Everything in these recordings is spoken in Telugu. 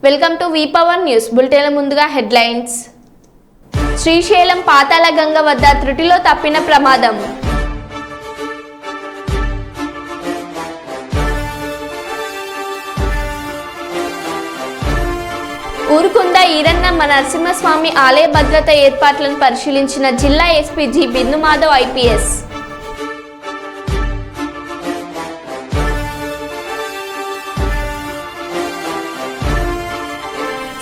Welcome to V power news బులెటిన్ల ముందుగా హెడ్లైన్స్. శ్రీశైలం పాతాళ గంగ వద్ద త్రుటిలో తప్పిన ప్రమాదం. ఊరుకుంద ఈరన్న నరసింహస్వామి ఆలయ భద్రత ఏర్పాట్లను పరిశీలించిన జిల్లా ఎస్పీ జి బిందు మాధవ్ ఐపీఎస్.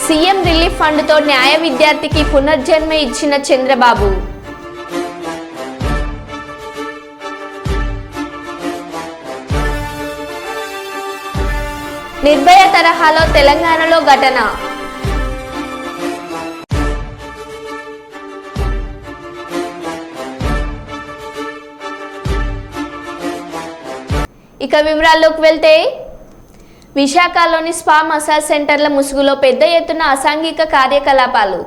సీఎం రిలీఫ్ ఫండ్తో న్యాయ విద్యార్థికి పునర్జన్మ ఇచ్చిన చంద్రబాబు. నిర్భయ తరహాలో తెలంగాణలో ఘటన. ఇక వివరాల్లోకి వెళ్తే, విశాఖలోని స్పా మసాజ్ సెంటర్ల ముసుగులో పెద్ద ఎత్తున అసాంఘిక కార్యకలాపాలు.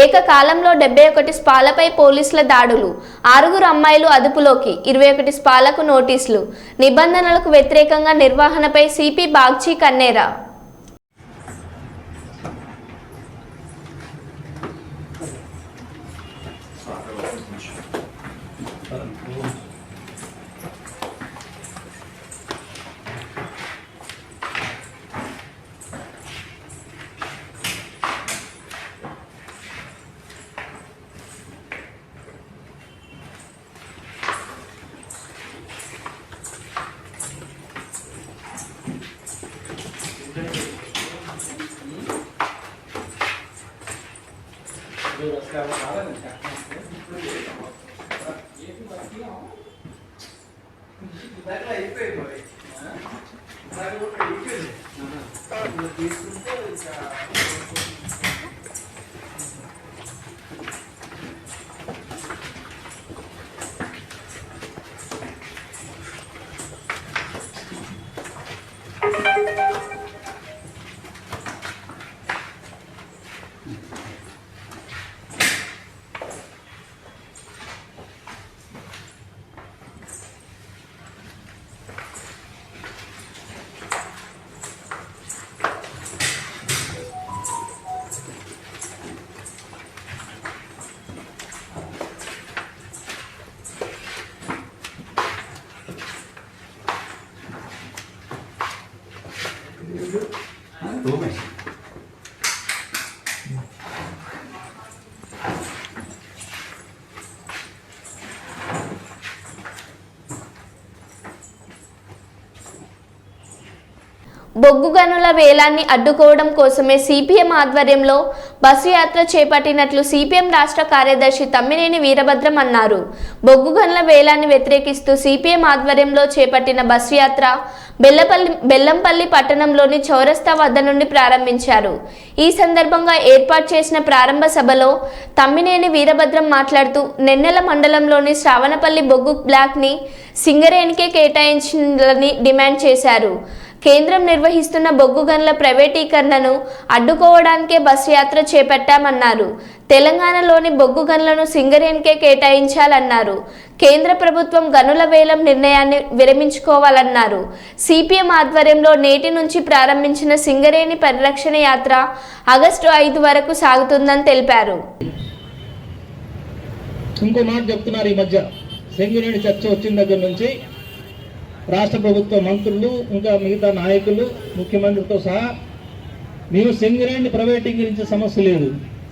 ఏకకాలంలో 71 స్పాలపై పోలీసుల దాడులు. 6 అమ్మాయిలు అదుపులోకి. 21 స్పాలకు నోటీసులు. నిబంధనలకు వ్యతిరేకంగా నిర్వహణపై సిపి బాగ్చి కన్నేరా. బొగ్గు గనుల వేలాన్ని అడ్డుకోవడం కోసమే సిపిఎం ఆధ్వర్యంలో బస్సు యాత్ర చేపట్టినట్లు సిపిఎం రాష్ట్ర కార్యదర్శి తమ్మినేని వీరభద్రం అన్నారు. బొగ్గు గనుల వేలాన్ని వ్యతిరేకిస్తూ సిపిఎం ఆధ్వర్యంలో చేపట్టిన బస్సు యాత్ర బెల్లంపల్లి పట్టణంలోని చౌరస్తా వద్ద నుండి ప్రారంభించారు. ఈ సందర్భంగా ఏర్పాటు చేసిన ప్రారంభ సభలో తమ్మినేని వీరభద్రం మాట్లాడుతూ నెన్నెల మండలంలోని శ్రావణపల్లి బొగ్గు బ్లాక్ని సింగరేణికే కేటాయించాలని డిమాండ్ చేశారు. కేంద్రం నిర్వహిస్తున్న బొగ్గు గనుల ప్రైవేటీకరణను అడ్డుకోవడానికే బస్సు యాత్ర చేపట్టామన్నారు. తెలంగాణలోని బొగ్గు గనులను సింగరేణికే కేటాయించాలన్నారు. కేంద్ర ప్రభుత్వం గనుల వేలం నిర్ణయాన్ని విరమించుకోవాలన్నారు. సిపిఎం ఆధ్వర్యంలో నేటి నుంచి ప్రారంభించిన సింగరేణి పరిరక్షణ యాత్ర ఆగస్టు 5 వరకు సాగుతుందని తెలిపారు. ఇంకో మాట చెప్తున్నారు, ఈ మధ్య సింగరేణి చర్చ వచ్చిన దగ్గర నుంచి రాష్ట్ర ప్రభుత్వ మంత్రులు ఇంకా మిగతా నాయకులు ముఖ్యమంత్రితో సహా మేము సింగరేణి ప్రైవేటీకరించే సమస్య లేదు.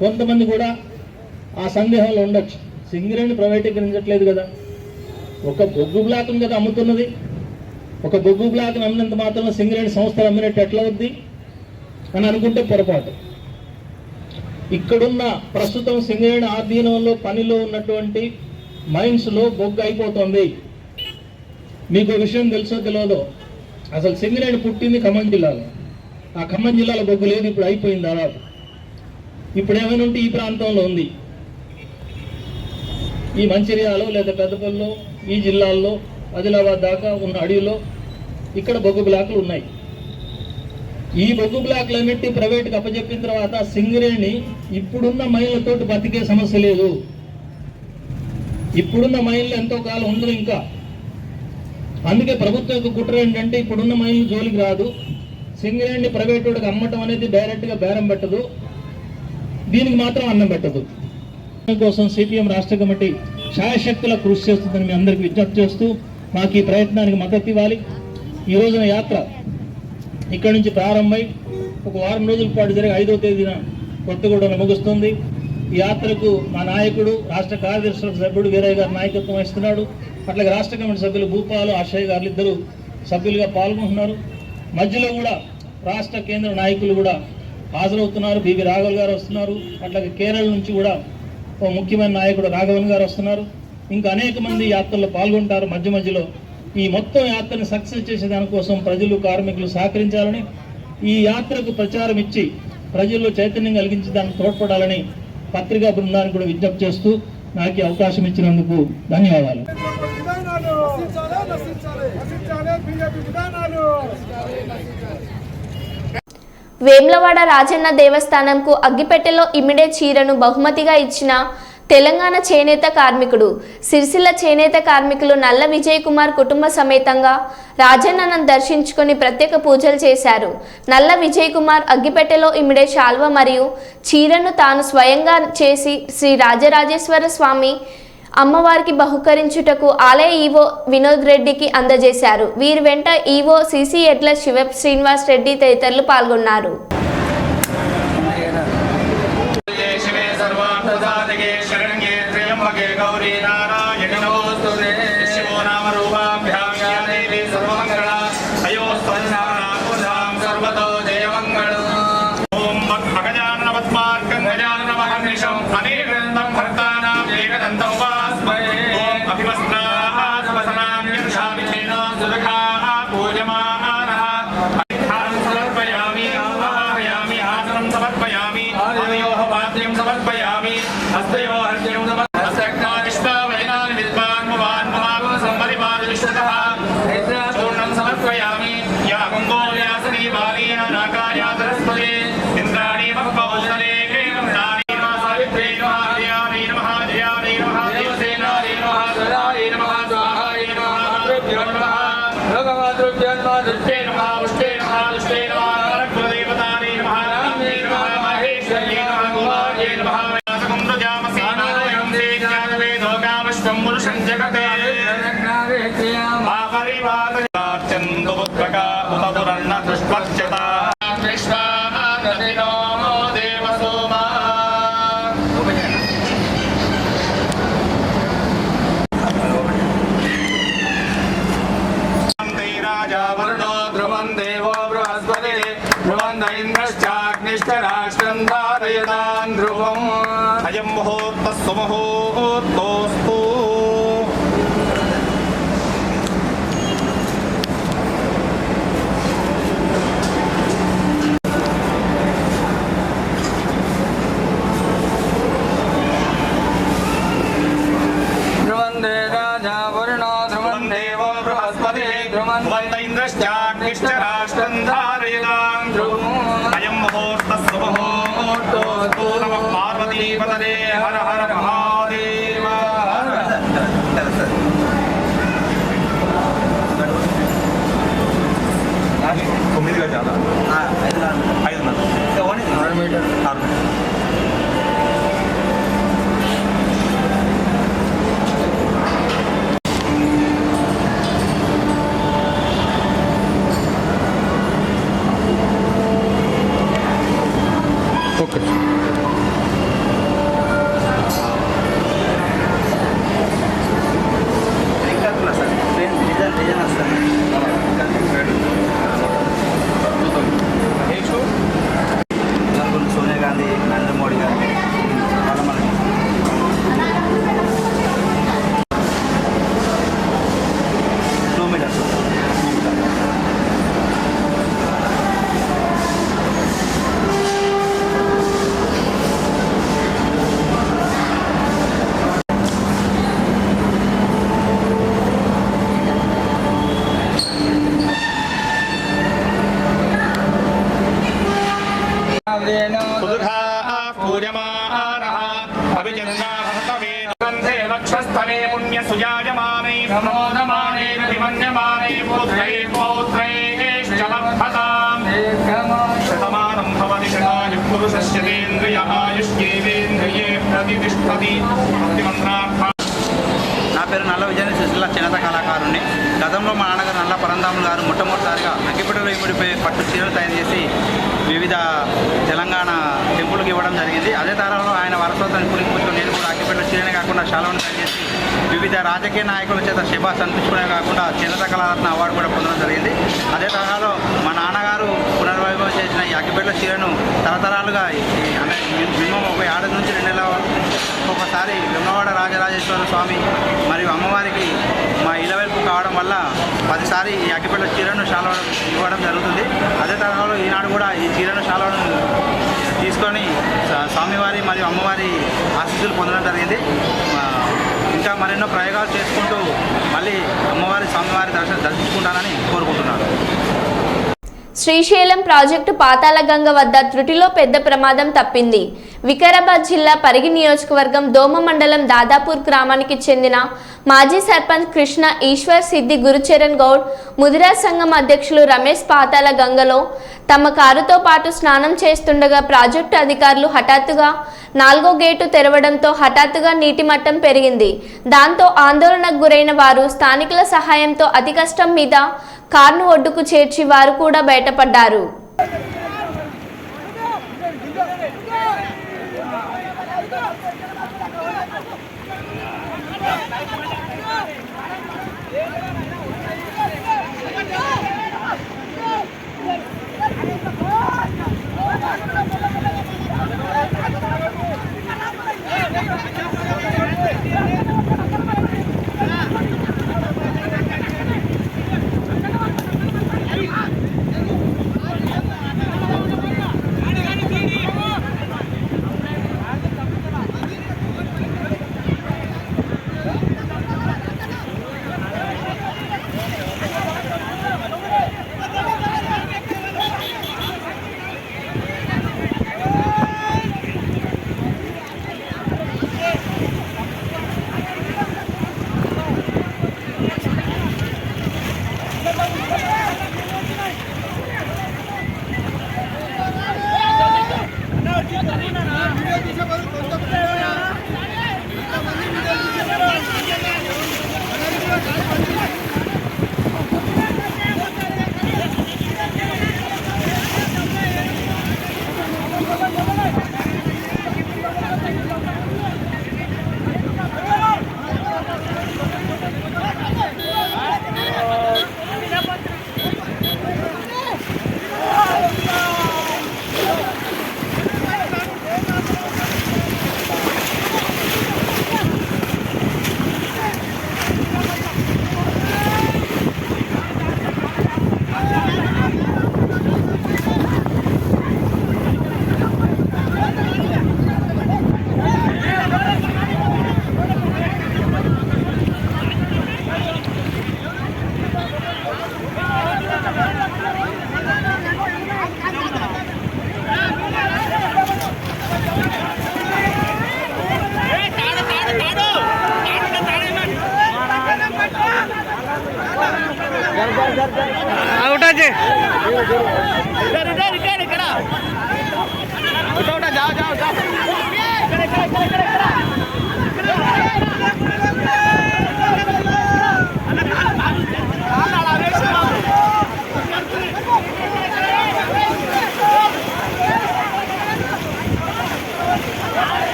కొంతమంది కూడా ఆ సందేహంలో ఉండొచ్చు. సింగరేణి ప్రైవేటీకరించట్లేదు కదా, ఒక బొగ్గు బ్లాక్ను కదా అమ్ముతున్నది. ఒక బొగ్గు బ్లాక్ను అమ్మినంత మాత్రం సింగరేణి సంస్థలు అమ్మినట్టు ఎట్లా అవుద్ది అని అనుకుంటే పొరపాటు. ఇక్కడున్న ప్రస్తుతం సింగరేణి ఆధీనంలో పనిలో ఉన్నటువంటి మైన్స్లో బొగ్గు అయిపోతుంది. మీకు విషయం తెలుసో తెలియదో, అసలు సింగరేణి పుట్టింది ఖమ్మం జిల్లాలో. ఆ ఖమ్మం జిల్లాలో బొగ్గు లేదు, ఇప్పుడు అయిపోయింది దాదాపు. ఇప్పుడు ఏమైనా ఉంటే ఈ ప్రాంతంలో ఉంది, ఈ మంచిర్యాలలో లేదా పెద్దపల్లిలో, ఈ జిల్లాల్లో ఆదిలాబాద్ దాకా ఉన్న అడవిలో ఇక్కడ బొగ్గు బ్లాకులు ఉన్నాయి. ఈ బొగ్గు బ్లాకులన్నిటి ప్రైవేట్కి అప్పచెప్పిన తర్వాత సింగరేణి ఇప్పుడున్న మైన్లతోటి బతికే సమస్య లేదు. ఇప్పుడున్న మైన్లు ఎంతో కాలం ఉండదు ఇంకా. అందుకే ప్రభుత్వం యొక్క కుట్ర ఏంటంటే ఇప్పుడున్న మైన్లు జోలికి రాదు, సింగరేణిని ప్రైవేట్ వాడికి అమ్మటం అనేది డైరెక్ట్గా బేరం పెట్టదు, దీనికి మాత్రం అన్నం పెట్టదు. కోసం సిపిఎం రాష్ట్ర కమిటీ శాయశక్తుల కృషి చేస్తుందని మీ అందరికీ విజ్ఞప్తి చేస్తూ మాకు ఈ ప్రయత్నానికి మద్దతు ఇవ్వాలి. ఈ రోజున యాత్ర ఇక్కడి నుంచి ప్రారంభమై ఒక వారం రోజుల పాటు జరిగి 5వ తేదీన కొత్తగూడెంలో ముగుస్తుంది. ఈ యాత్రకు మా నాయకుడు రాష్ట్ర కార్యదర్శి సభ్యుడు వీరయ్య గారు నాయకత్వం వహిస్తున్నాడు. అట్లాగే రాష్ట్ర కమిటీ సభ్యులు భూపాలు అక్షయ్ గారు ఇద్దరు సభ్యులుగా పాల్గొంటున్నారు. మధ్యలో కూడా రాష్ట్ర కేంద్ర నాయకులు కూడా హాజరవుతున్నారు. బివి రాఘవ్ గారు వస్తున్నారు. అట్లాగే కేరళ నుంచి కూడా ఓ ముఖ్యమైన నాయకుడు రాఘవన్ గారు వస్తున్నారు. ఇంకా అనేక మంది యాత్రలో పాల్గొంటారు. మధ్యలో ఈ మొత్తం యాత్రని సక్సెస్ చేసే దానికోసం ప్రజలు కార్మికులు సహకరించాలని, ఈ యాత్రకు ప్రచారం ఇచ్చి ప్రజల్లో చైతన్యం కలిగించి దానికి తోడ్పడాలని పత్రికా బృందానికి కూడా విజ్ఞప్తి చేస్తూ నాకు ఈ అవకాశం ఇచ్చినందుకు ధన్యవాదాలు. వేములవాడ రాజన్న దేవస్థానంకు అగ్గిపెట్టెలో ఇమిడే చీరను బహుమతిగా ఇచ్చిన తెలంగాణ చేనేత కార్మికుడు. సిరిసిల్ల చేనేత కార్మికులు నల్ల విజయ్ కుమార్ కుటుంబ సమేతంగా రాజన్నను దర్శించుకొని ప్రత్యేక పూజలు చేశారు. నల్ల విజయ్ కుమార్ అగ్గిపెట్టెలో ఇమిడే శాల్వ మరియు చీరను తాను స్వయంగా చేసి శ్రీ రాజరాజేశ్వర స్వామి అమ్మవారికి బహుకరించుటకు ఆలయ ఈవో వినోద్ రెడ్డికి అందజేశారు. వీరి వెంట ఈవో సిసి ఎడ్ల శివ శ్రీనివాస్ రెడ్డి తదితరులు పాల్గొన్నారు. అయం ముహూర్త సుముహూర్తోస్తు. ధ్రువందే రాజా వరుణో ధ్రువం దేవో బృహస్పతి ధ్రువం ఇంద్రశ్చాగ్నిశ్చరాష్ట్రం ధారయతాం ధ్రువం. అయం ముహూర్త సుముహూర్తోస్తు. నమః పార్వతీపతయే హర హర మహాదేవ. తొమ్మిదిగా చాలా 5 మీటర్. ఓకే. సోనియా గాంధీ, నరేంద్ర మోడీ గారు నా పేరు నల్ల విజయ సుశీల చేనేత కళాకారుణ్ణి. గతంలో మా నాన్నగారు నల్ల పరంధాములు గారు మొట్టమొదటిసారిగా అగ్గిపెట్టెలో ఇమిడిపోయి పట్టు చీరలు తయారు చేసి వివిధ తెలంగాణ టెంపుల్కి ఇవ్వడం జరిగింది. అదే తరహాలో ఆయన వారసత్వాన్ని పులింపుతో నేను కూడా అగ్గిపెట్టెల చీరనే కాకుండా శాలువాను తయారు చేసి వివిధ రాజకీయ నాయకుల చేత శభాస్ అనిపించుకునే కాకుండా చేనేత కళారత్న అవార్డు కూడా పొందడం జరిగింది. అదే తరహాలో మా నాన్నగారు పునర్వైభవం చేసిన ఈ అగ్గిపెట్టెల చీరను తరతరాలుగా మినిమం ఒక 7 నుంచి 2 నెలల ఒకసారి వెమ్మవాడ రాజరాజేశ్వర స్వామి మరియు అమ్మవారికి మా ఇలవెల్పు కావడం వల్ల 10 సారి ఈ అగ్గిపెట్టెల చీరను శాలువాను ఇవ్వడం జరుగుతుంది. అదే తరహాలో ఈనాడు కూడా ఈ చీరను శాలువాను తీసుకొని స్వామివారి మరియు అమ్మవారి ఆశీస్సులు పొందడం జరిగింది. ఇంకా మరెన్నో ప్రయోగాలు చేసుకుంటూ మళ్ళీ అమ్మవారి స్వామివారి దర్శించుకుంటానని కోరుకుంటున్నాను. శ్రీశైలం ప్రాజెక్టు పాతాళగంగ వద్ద త్రుటిలో పెద్ద ప్రమాదం తప్పింది. వికారాబాద్ జిల్లా పరిగి నియోజకవర్గం దోమ మండలం దాదాపూర్ గ్రామానికి చెందిన మాజీ సర్పంచ్ కృష్ణ ఈశ్వర్ సిద్ధి గురుచరణ్ గౌడ్ ముదిరాజ్ సంఘం అధ్యక్షులు రమేష్ పాతాళగంగలో తమ కారుతో పాటు స్నానం చేస్తుండగా ప్రాజెక్టు అధికారులు హఠాత్తుగా 4వ గేటు తెరవడంతో హఠాత్తుగా నీటి మట్టం పెరిగింది. దాంతో ఆందోళనకు గురైన వారు స్థానికుల సహాయంతో అతి కష్టం మీద కారును ఒడ్డుకు చేర్చి వారు కూడా బయటపడ్డారు.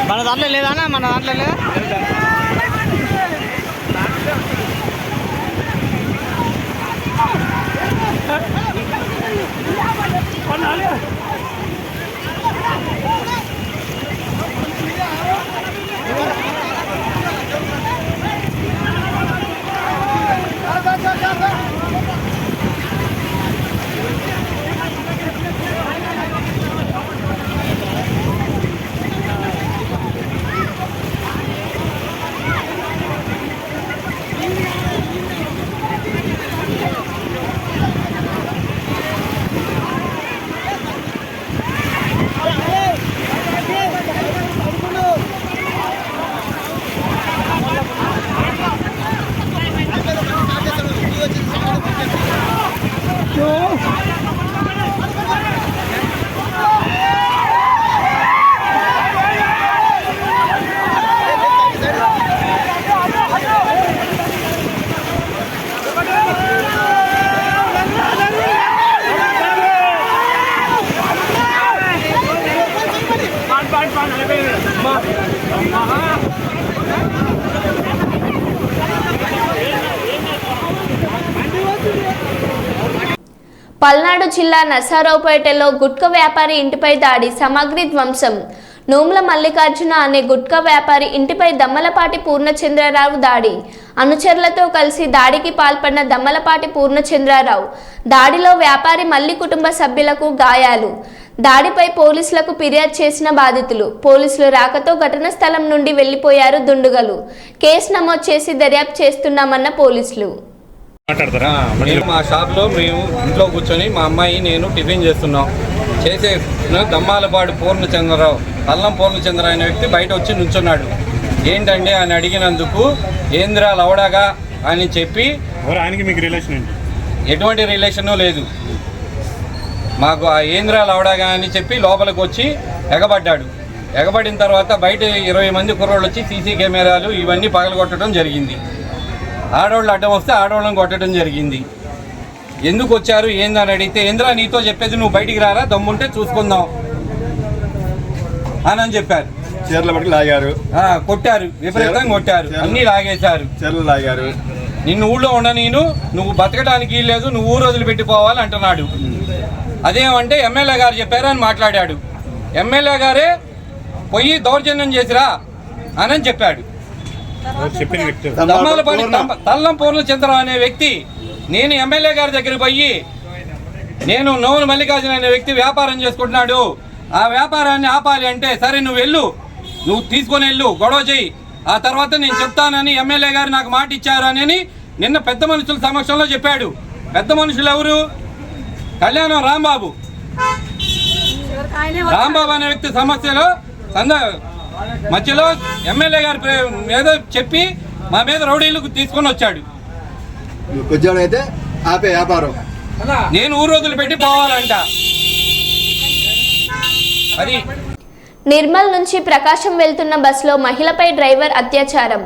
మన దాంట్లో లేదా మన దాంట్లో లేదా పల్నాడు జిల్లా నర్సారావుపేటలో గుట్కా వ్యాపారి ఇంటిపై దాడి, సామాగ్రి ధ్వంసం. నోముల మల్లికార్జున అనే గుట్కా వ్యాపారి ఇంటిపై దమ్మలపాటి పూర్ణచంద్రరావు దాడి. అనుచరులతో కలిసి దాడికి పాల్పడిన దమ్మలపాటి పూర్ణచంద్రరావు దాడిలో వ్యాపారి మల్లి కుటుంబ సభ్యులకు గాయాలు. దాడిపై పోలీసులకు ఫిర్యాదు చేసిన బాధితులు. పోలీసులు రాకతో ఘటనా స్థలం నుండి వెళ్లిపోయారు దుండగులు. కేసు నమోదు చేసి దర్యాప్తు చేస్తున్నామన్న పోలీసులు. మా షాప్లో మేము ఇంట్లో కూర్చొని మా అమ్మాయి నేను టిఫిన్ చేస్తున్నాం. చేసే దమ్మాలపాడు పూర్ణచంద్రరావు, అల్లం పూర్ణచంద్ర అనే వ్యక్తి బయట వచ్చి నుంచున్నాడు. ఏంటండి అని అడిగినందుకు ఏంద్రా లవడాగా అని చెప్పి, ఆయనకి మీకు రిలేషన్ ఏంటి? ఎటువంటి రిలేషను లేదు మాకు. ఆ ఏంద్రా లవడాగా అని చెప్పి లోపలికి వచ్చి ఎగబడ్డాడు. ఎగబడిన తర్వాత బయట 20 మంది కుర్రోళ్ళు వచ్చి సీసీ కెమెరాలు ఇవన్నీ పగలగొట్టడం జరిగింది. ఆడవాళ్ళు అడ్డం వస్తే ఆడవాళ్ళని కొట్టడం జరిగింది. ఎందుకు వచ్చారు ఏందని అడిగితే, ఏంద్రా నీతో చెప్పేది, నువ్వు బయటికి రారా, దమ్ముంటే చూసుకుందాం అని చెప్పారు. చీరలు బట్టి లాగారు, కొట్టారు, విపరీతంగా కొట్టారు, అన్నీ లాగేశారు, చీరలు లాగారు. నిన్ను ఊళ్ళో ఉండ నువ్వు బతకడానికి లేదు, నువ్వు ఊరు వదిలిపెట్టిపోవాలి అంటున్నాడు. అదేమంటే ఎమ్మెల్యే గారు చెప్పారని మాట్లాడాడు. ఎమ్మెల్యే గారే పోయి దౌర్జన్యం చేసిరా అని చెప్పాడు. చెప్పిన వ్యక్తి దమ్మాలపాటి తల్లం పూర్ణచంద్ర అనే వ్యక్తి, నేను ఎమ్మెల్యే గారి దగ్గర పోయి, నేను నోముల మల్లికార్జున అనే వ్యక్తి వ్యాపారం చేసుకుంటున్నాడు, ఆ వ్యాపారాన్ని ఆపాలి అంటే, సరే నువ్వు వెళ్ళు, నువ్వు తీసుకొని వెళ్ళు, గొడవ చెయ్యి, ఆ తర్వాత నేను చెప్తానని ఎమ్మెల్యే గారు నాకు మాట ఇచ్చారు అని నిన్న పెద్ద మనుషుల సమక్షంలో చెప్పాడు. పెద్ద మనుషులు ఎవరు? కళ్యాణం రాంబాబు అనే వ్యక్తి సమస్యలో మధ్యలో ఎమ్మెల్యే గారి ఏదో చెప్పి మా మీద రౌడీలకు తీసుకొని వచ్చాడు. అయితే ఆపే వ్యాపారం నేను ఊరు రోజులు పెట్టి పోవాలంట. అది నిర్మల్ నుంచి ప్రకాశం వెళ్తున్న బస్సులో మహిళపై డ్రైవర్ అత్యాచారం.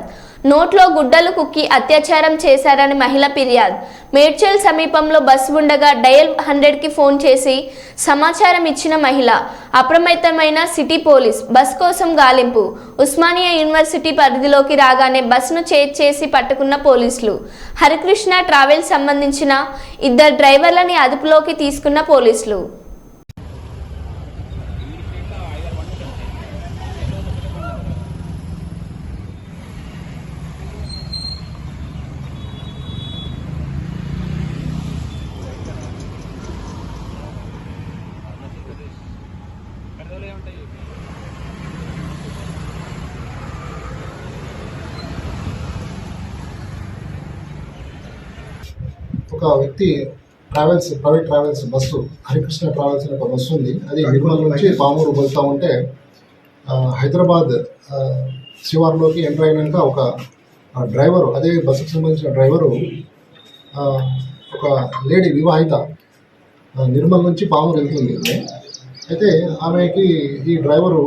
నోట్లో గుడ్డలు కుక్కి అత్యాచారం చేశారని మహిళ ఫిర్యాదు. మేడ్చల్ సమీపంలో బస్సు ఉండగా డయల్ 100కి ఫోన్ చేసి సమాచారం ఇచ్చిన మహిళ. అప్రమత్తమైన సిటీ పోలీస్. బస్ కోసం గాలింపు. ఉస్మానియా యూనివర్సిటీ పరిధిలోకి రాగానే బస్సును చేసి పట్టుకున్న పోలీసులు. హరికృష్ణ ట్రావెల్స్ సంబంధించిన 2 డ్రైవర్లని అదుపులోకి తీసుకున్న పోలీసులు. ఒక వ్యక్తి private travels bus, Harikrishna travels అనే ఒక బస్సు ఉంది. అది నిర్మల్ నుంచి పామూరు వెళ్తూ ఉంటే హైదరాబాద్ శివార్లోకి ఎంటర్ అయినాక ఒక డ్రైవరు, అదే బస్సుకు సంబంధించిన డ్రైవరు, ఒక లేడీ వివాహిత నిర్మల్ నుంచి పామూరు వెళ్తుంది. అయితే ఆమెకి ఈ డ్రైవరు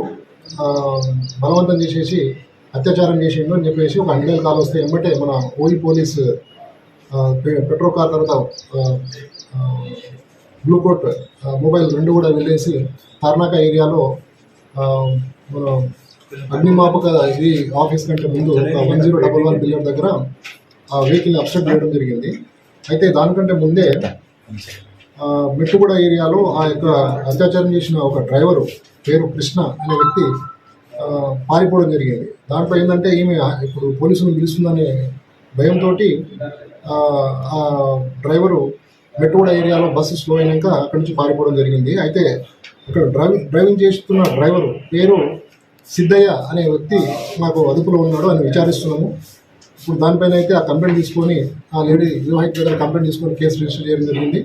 బలవంతం చేసేసి అత్యాచారం చేసిండు అని చెప్పేసి ఒక 100 కాల్ వస్తే ఎమ్మటే మన ఓయి పోలీస్ పెట్రోల్ కార్ తర్వాత బ్లూ కోట్ మొబైల్ 2 కూడా వెళ్ళేసి తార్నాక ఏరియాలో మన అగ్నిమాపక ఇది ఆఫీస్ కంటే ముందు 1011 బిల్డర్ దగ్గర ఆ వెహికల్ని అబ్స్ట్రక్ట్ చేయడం జరిగింది. అయితే దానికంటే ముందే మెట్టుగూడ ఏరియాలో ఆ యొక్క అత్యాచారం చేసిన ఒక డ్రైవరు పేరు కృష్ణ అనే వ్యక్తి పారిపోవడం జరిగింది. దాంట్లో ఏంటంటే ఈమె ఇప్పుడు పోలీసులను పిలుస్తుందనే భయంతో ఆ డ్రైవరు మెట్టుగూడ ఏరియాలో బస్సు స్లో అయినాక అక్కడి నుంచి పారిపోవడం జరిగింది. అయితే ఇక్కడ డ్రైవింగ్ చేస్తున్న డ్రైవరు పేరు సిద్ధయ్య అనే వ్యక్తి మాకు అదుపులో ఉన్నాడు అని విచారిస్తున్నాము. ఇప్పుడు దానిపైన అయితే ఆ కంప్లైంట్ తీసుకొని ఆ లేడీ వివాహిత దగ్గర కంప్లైంట్ తీసుకొని కేసు రిజిస్టర్ చేయడం జరిగింది.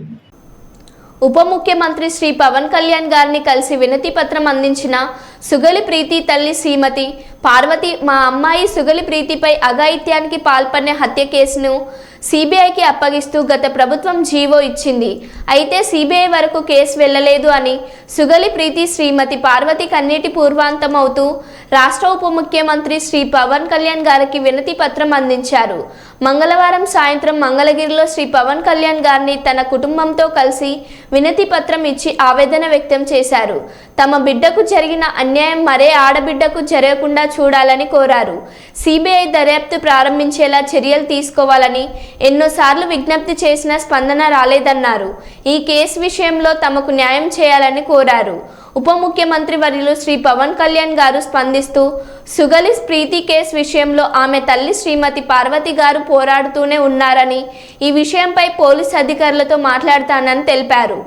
ఉప ముఖ్యమంత్రి శ్రీ పవన్ కళ్యాణ్ గారిని కలిసి వినతి పత్రం అందించిన సుగలి ప్రీతి తల్లి శ్రీమతి పార్వతి, మా అమ్మాయి సుగలి ప్రీతిపై అఘాయిత్యానికి పాల్పడిన హత్య కేసును సిబిఐకి అప్పగిస్తూ గత ప్రభుత్వం జీవో ఇచ్చింది. అయితే సిబిఐ వరకు కేసు వెళ్లలేదు అని సుగలి ప్రీతి శ్రీమతి పార్వతి కన్నీటి పూర్వాంతమవుతూ రాష్ట్ర ఉప ముఖ్యమంత్రి శ్రీ పవన్ కళ్యాణ్ గారికి వినతి పత్రం అందించారు. మంగళవారం సాయంత్రం మంగళగిరిలో శ్రీ పవన్ కళ్యాణ్ గారిని తన కుటుంబంతో కలిసి వినతి పత్రం ఇచ్చి ఆవేదన వ్యక్తం చేశారు. తమ బిడ్డకు జరిగిన అన్యాయం మరే ఆడబిడ్డకు జరగకుండా చూడాలని కోరారు. సిబిఐ దర్యాప్తు ప్రారంభించేలా చర్యలు తీసుకోవాలని ఎన్నోసార్లు విజ్ఞప్తి చేసినా స్పందన రాలేదన్నారు. ఈ కేసు విషయంలో తమకు న్యాయం చేయాలని కోరారు. ఉప ముఖ్యమంత్రి వర్యులు శ్రీ పవన్ కళ్యాణ్ గారు స్పందిస్తూ సుగలి ప్రీతి కేసు విషయంలో ఆమె తల్లి శ్రీమతి పార్వతి గారు పోరాడుతూనే ఉన్నారని, ఈ విషయంపై పోలీసు అధికారులతో మాట్లాడతానని తెలిపారు.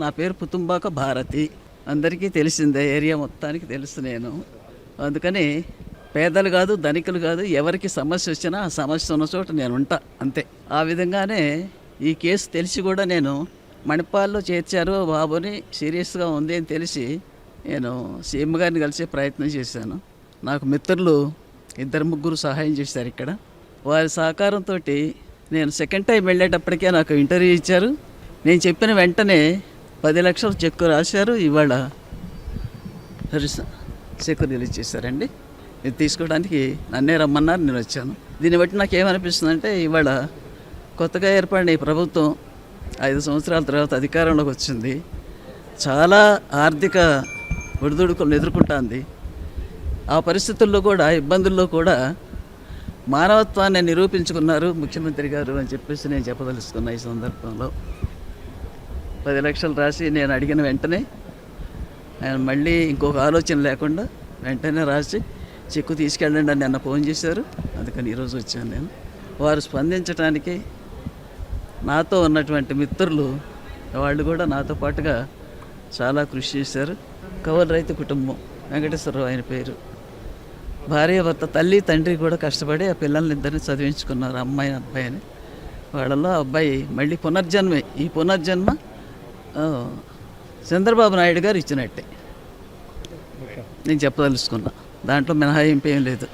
నా పేరు పుతుంబాక భారతి. అందరికీ తెలిసిందే, ఏరియా మొత్తానికి తెలుసు నేను. అందుకని పేదలు కాదు ధనికులు కాదు, ఎవరికి సమస్య వచ్చినా ఆ సమస్య ఉన్న చోట నేను ఉంటా, అంతే. ఆ విధంగానే ఈ కేసు తెలిసి కూడా నేను మణిపాల్లో చేర్చారు బాబుని, సీరియస్గా ఉంది అని తెలిసి నేను సీఎం గారిని కలిసే ప్రయత్నం చేశాను. నాకు మిత్రులు 2-3 సహాయం చేశారు ఇక్కడ. వారి సహకారంతో నేను సెకండ్ టైం వెళ్ళేటప్పటికే నాకు ఇంటర్వ్యూ ఇచ్చారు. నేను చెప్పిన వెంటనే 10 లక్షల చెక్కు రాశారు. ఇవాళ చెక్కు రిలీజ్ చేశారండి. ఇది తీసుకోవడానికి నన్నే రమ్మన్నారు, నేను వచ్చాను. దీన్ని బట్టి నాకు ఏమనిపిస్తుందంటే, ఇవాళ కొత్తగా ఏర్పడిన ఈ ప్రభుత్వం 5 సంవత్సరాల తర్వాత అధికారంలోకి వచ్చింది. చాలా ఆర్థిక ఒడిదుడుకులను ఎదుర్కొంటుంది. ఆ పరిస్థితుల్లో కూడా, ఇబ్బందుల్లో కూడా మానవత్వాన్ని నిరూపించుకున్నారు ముఖ్యమంత్రి గారు అని చెప్పేసి నేను చెప్పదలుచుకున్నా. ఈ సందర్భంలో 10 లక్షలు రాసి నేను అడిగిన వెంటనే ఆయన మళ్ళీ ఇంకొక ఆలోచన లేకుండా వెంటనే రాసి చెక్కు తీసుకెళ్ళండి అని నిన్న ఫోన్ చేశారు. అందుకని ఈరోజు వచ్చాను నేను. వారు స్పందించడానికి నాతో ఉన్నటువంటి మిత్రులు వాళ్ళు కూడా నాతో పాటుగా చాలా కృషి చేశారు. కౌలు రైతు కుటుంబం, వెంకటేశ్వరరావు ఆయన పేరు. భార్య భర్త, తల్లి తండ్రి కూడా కష్టపడి ఆ పిల్లల్ని ఇద్దరిని చదివించుకున్నారు, అమ్మాయి అబ్బాయిని. వాళ్ళలో అబ్బాయి మళ్ళీ పునర్జన్మే. ఈ పునర్జన్మ చంద్రబాబు నాయుడు గారు ఇచ్చినట్టే నేను చెప్పదలుచుకున్నా. దాంట్లో మినహాయింపు ఏం లేదు.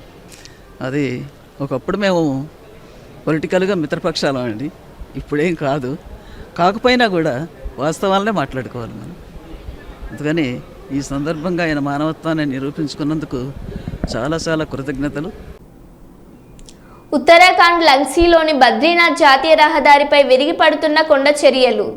అది ఒకప్పుడు మేము పొలిటికల్గా మిత్రపక్షాలం అండి, ఇప్పుడేం కాదు. కాకపోయినా కూడా వాస్తవాలనే మాట్లాడుకోవాలి మనం. అందుకని ఈ సందర్భంగా ఆయన మానవత్వాన్ని నిరూపించుకున్నందుకు చాలా చాలా కృతజ్ఞతలు. ఉత్తరాఖండ్ లంగ్సీలోని బద్రీనాథ్ జాతీయ రహదారిపై విరిగి పడుతున్న కొండ చర్యలు.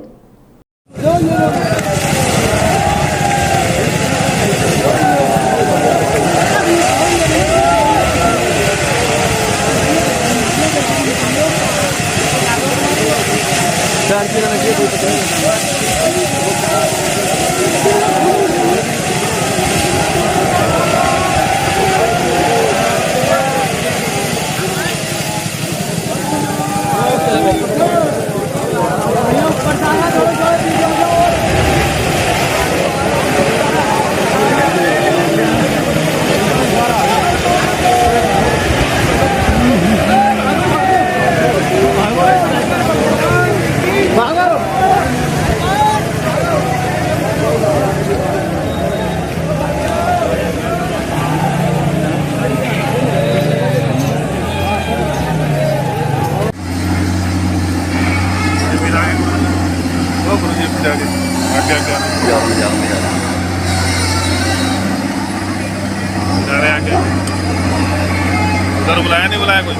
उधर बुलाया नहीं बुलाया कोई?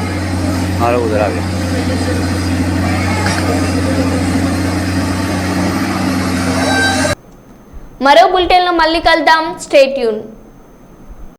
हाँ उधर आ गए। మరో బులెటిన్లో మళ్ళీ కలుద్దాం. Stay tune.